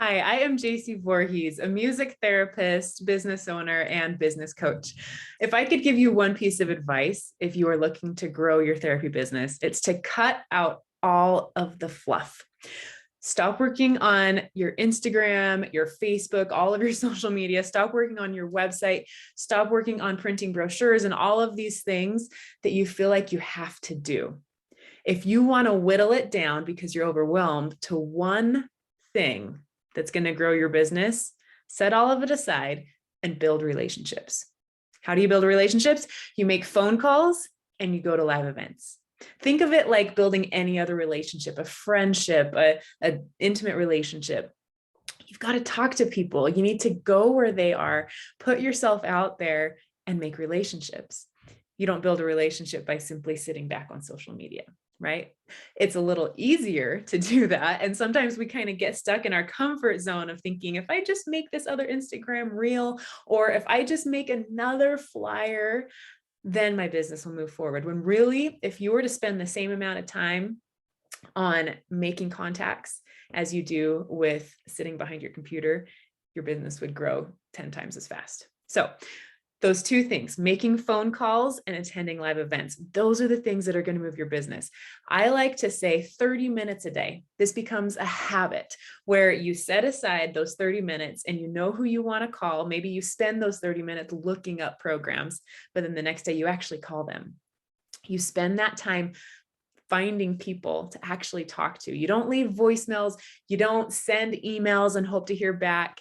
Hi, I am JC Voorhees, a music therapist, business owner, and business coach. If I could give you one piece of advice, if you are looking to grow your therapy business, it's to cut out all of the fluff. Stop working on your Instagram, your Facebook, all of your social media. Stop working on your website. Stop working on printing brochures and all of these things that you feel like you have to do. If you want to whittle it down because you're overwhelmed to one thing that's going to grow your business, set all of it aside and build relationships. How do you build relationships? You make phone calls and you go to live events. Think of it like building any other relationship, a friendship, an intimate relationship. You've got to talk to people. You need to go where they are, put yourself out there and make relationships. You don't build a relationship by simply sitting back on social media, right? It's a little easier to do that. And sometimes we kind of get stuck in our comfort zone of thinking, if I just make this other Instagram reel, or if I just make another flyer, then my business will move forward. When really, if you were to spend the same amount of time on making contacts as you do with sitting behind your computer, your business would grow 10 times as fast. So those two things, making phone calls and attending live events, those are the things that are going to move your business. I like to say 30 minutes a day. This becomes a habit where you set aside those 30 minutes and you know who you want to call. Maybe you spend those 30 minutes looking up programs, but then the next day you actually call them. You spend that time finding people to actually talk to. You don't leave voicemails. You don't send emails and hope to hear back.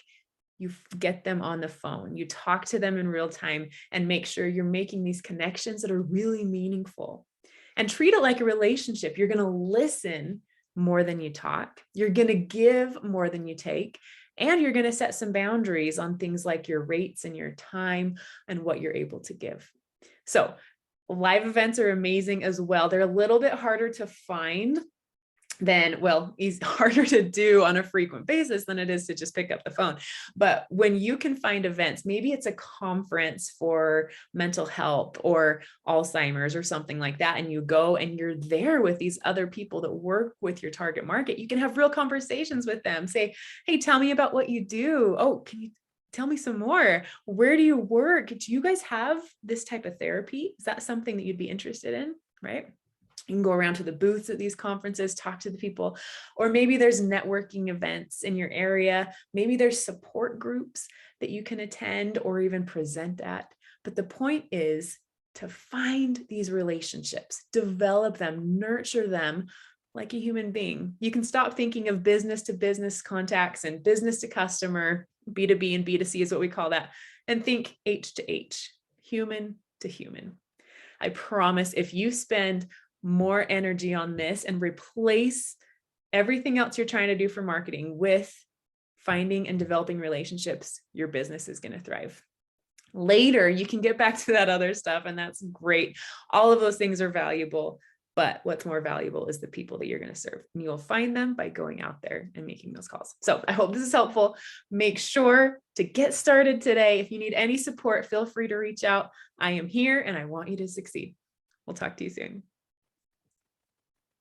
You get them on the phone, you talk to them in real time and make sure you're making these connections that are really meaningful and treat it like a relationship. You're going to listen more than you talk. You're going to give more than you take. And you're going to set some boundaries on things like your rates and your time and what you're able to give. So live events are amazing as well. They're a little bit harder to find then, well, it's harder to do on a frequent basis than it is to just pick up the phone. But when you can find events, maybe it's a conference for mental health or Alzheimer's or something like that, and you go and you're there with these other people that work with your target market, you can have real conversations with them. Say, hey, tell me about what you do. Oh, can you tell me some more? Where do you work? Do you guys have this type of therapy? Is that something that you'd be interested in, right? You can go around to the booths at these conferences, talk to the people, or maybe there's networking events in your area. Maybe there's support groups that you can attend or even present at. But the point is to find these relationships, develop them, nurture them like a human being. You can stop thinking of business to business contacts and business to customer, B2B and B2C is what we call that, and think H to H, human to human. I promise if you spend more energy on this and replace everything else you're trying to do for marketing with finding and developing relationships, your business is going to thrive. Later, you can get back to that other stuff, and that's great. All of those things are valuable, but what's more valuable is the people that you're going to serve. And you'll find them by going out there and making those calls. So I hope this is helpful. Make sure to get started today. If you need any support, feel free to reach out. I am here and I want you to succeed. We'll talk to you soon.